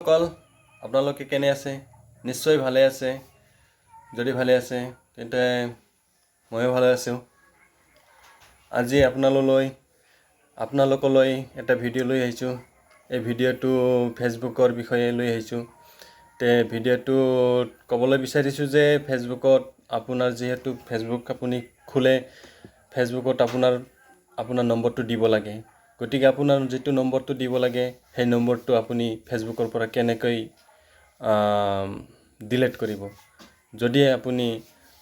সকল আপোনালোকে কেনে আছে নিশ্চয় ভালে আছে যদি ভালে আছে তেন্তে ময়ো ভালে আছো আজি আপোনালোকলৈ এটা ভিডিঅ' লৈ আহিছো এই ভিডিঅ'টো ফেসবুকৰ বিষয়ে লৈ আহিছো তে ভিডিঅ'টো ক'বলৈ বিচাৰিছো যে ফেসবুকত আপোনাৰ যেহেতু ফেসবুক আপুনি খুলে ফেসবুকত আপোনাৰ নম্বৰটো দিব লাগে গতিকে আপোনাৰ যেটো নম্বৰটো দিব লাগে সেই নম্বৰটো আপুনি ফেসবুকৰ পৰা কেনেকৈ ডিলিট কৰিব যদি আপুনি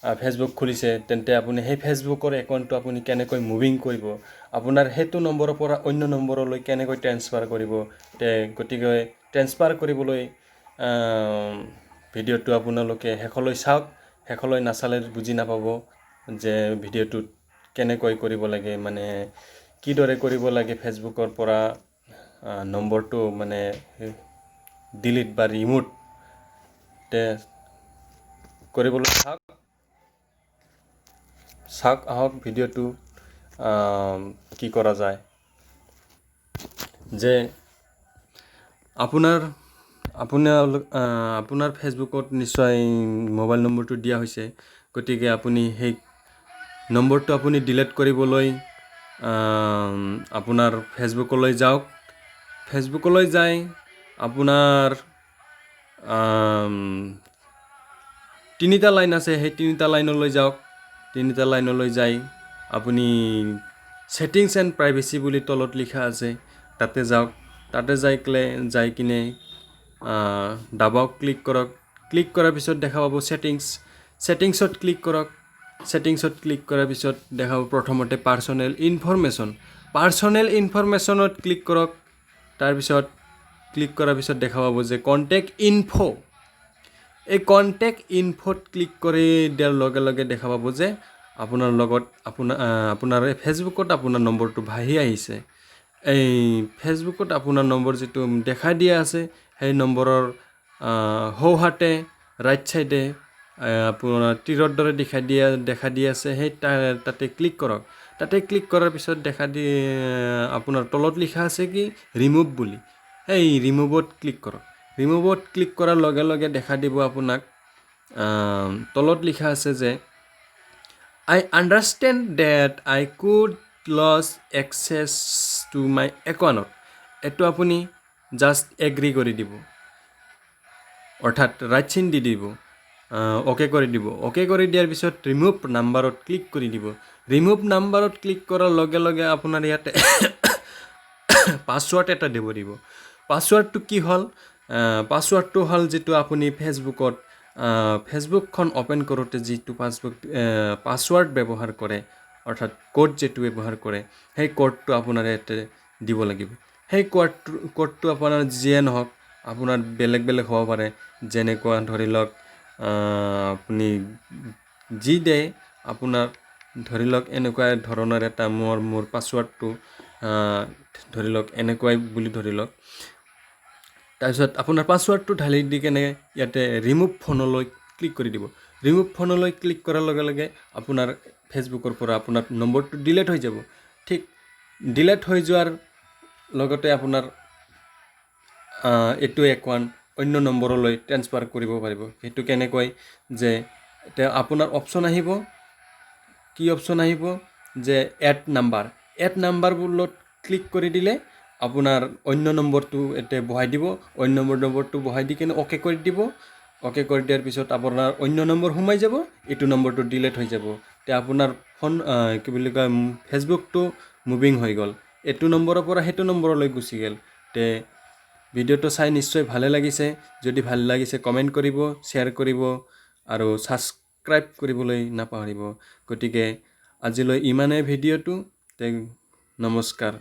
ফেসবুক খুলিছে তেন্তে আপুনি সেই ফেসবুকৰ একাউণ্টটো আপুনি কেনেকৈ মুভিং কৰিব আপোনাৰ হেতু নম্বৰৰ পৰা অন্য নম্বৰলৈ কেনেকৈ ট্ৰান্সফাৰ কৰিব তে গতিকে ট্ৰান্সফাৰ কৰিবলৈ ভিডিঅ'টো আপোনালোকে হেকলৈ চাওক হেকলৈ নাচালে বুজি নাপাব যে ভিডিঅ'টো কেনেকৈ কৰিব লাগে মানে কি দৰে কৰিব লাগে ফেসবুকৰ পৰা নম্বৰটো মানে ডিলিট বা ৰিমুভ তে কৰিবলৈ চাওক আহক ভিডিঅ'টো কি কৰা যায় যে আপোনাৰ ফেসবুকত নিশ্চয় মোবাইল নম্বৰটো দিয়া হৈছে গতিকে আপুনি সেই নম্বৰটো আপুনি ডিলিট কৰিবলৈ আপোনাৰ ফেসবুকলৈ যাওক ফেসবুকলৈ যাই আপোনাৰ তিনিটা লাইন আছে সেই তিনিটা লাইনলৈ যাওক তিনিটা লাইনলৈ যাই আপুনি সেটিংস এন্ড প্ৰাইভেসি বুলি তলত লিখা আছে তাতে যাওক তাতে যাই কিনে দাবাওক ক্লিক কৰক ক্লিক কৰাৰ পিছত দেখা পাব সেটিংসত ক্লিক কৰক সেটিংসত ক্লিক কৰাৰ পিছত দেখা পাব প্ৰথমতে পাৰ্সোনেল ইনফৰমেশনত ক্লিক কৰক তাৰ পিছত ক্লিক কৰাৰ পিছত দেখা পাব যে কন্টেক্ট ইনফো এই কন্টেক্ট ইনফোত ক্লিক কৰি দিয়াৰ লগে লগে দেখা পাব যে আপোনাৰ লগত আপোনাৰ ফেসবুকত আপোনাৰ নম্বৰটো ভাহি আহিছে এই ফেসবুকত আপোনাৰ নম্বৰ যেটো দেখাই দিয়া আছে সেই নম্বৰৰ হৌহাতে ৰাইট সাইডে আপোনাৰ তীৰৰ দৰে দেখা দিয়া আছে সেই তাতে ক্লিক কৰক তাতে ক্লিক কৰাৰ পিছত দেখা দিয়ে আপোনাৰ তলত লিখা আছে কি ৰিমুভ বুলি এই ৰিমুভত ক্লিক কৰক ৰিমুভত ক্লিক কৰাৰ লগে লগে দেখা দিব আপোনাক তলত লিখা আছে যে I understand that I could lose access to my account এটো আপুনি জাস্ট এগ্রি কৰি দিব অৰ্থাৎ ৰাইট চিন দি দিব ওকে কৰি দিব ওকে কৰি দিয়াৰ পিছত ৰিমুভ নাম্বাৰত ক্লিক কৰি দিব ৰিমুভ নাম্বাৰত ক্লিক কৰাৰ লগে লগে আপোনাৰ ইয়াতে পাসওয়াৰ্ড এটা দিব পাসওয়াৰ্ডটো কি হল পাসওয়াৰ্ডটো হল যেটো আপুনি ফেসবুকখন ওপেন কৰোতে যেটো পাসওয়াৰ্ড ব্যৱহাৰ কৰে অৰ্থাৎ কোড যেটো ব্যৱহাৰ কৰে সেই কোডটো আপোনাৰ ইয়াতে দিব লাগিব সেই কোডটো আপোনাৰ যিয়ে নহওক আপোনাৰ বেলেগ হ'ব পাৰে যেনেকুৱা ধৰি লওক আপুনি জি দে আপোনাৰ ধৰি লওক এনেকুৱা ধৰণৰ এটা মোৰ পাসওয়াৰ্ডটো ধৰি লওক এনেকুৱাই বুলি ধৰি লওক তাৰপিছত আপোনাৰ পাসওয়াৰ্ডটো ঢালি দি কেনে ইয়াতে ৰিমুভ ফোনলৈ ক্লিক কৰি দিব ৰিমুভ ফোনলৈ ক্লিক কৰাৰ লগে লগে আপোনাৰ ফেসবুকৰ পৰা আপোনাৰ নম্বৰটো ডিলিট হৈ যাব ঠিক ডিলিট হৈ যোৱাৰ লগতে আপোনাৰ এটো একাউণ্ট অন্য নম্বৰলৈ ট্ৰান্সফাৰ কৰিব পাৰিব হেতু কেনেকৈ যে এটা আপোনাৰ অপচন আহিব কি অপচন আহিব যে এড নাম্বাৰ বুলত ক্লিক কৰি দিলে আপোনাৰ অন্য নম্বৰটো এতে বহাই দিব অন্য নম্বৰটো বহাই দি কেনে ওকে কৰি দিব ওকে কৰি দিয়াৰ পিছত আপোনাৰ অন্য নম্বৰ সোমাই যাব এটো নম্বৰটো ডিলিট হৈ যাব তে আপোনাৰ ফোন কি বুলি কয় ফেসবুকটো মুভিং হৈ গল এটো নম্বৰৰ পৰা হেতু নম্বৰলৈ গুচি গেল তে ভিডিঅ'টো চাই নিশ্চয় ভালে লাগিছে যদি ভাল লাগিছে কমেন্ট কৰিব শেয়াৰ কৰিব আৰু সাবস্ক্ৰাইব কৰিবলৈ নাপাহৰিব গতিকে আজিলৈ ইমানে ভিডিঅ'টো তে নমস্কাৰ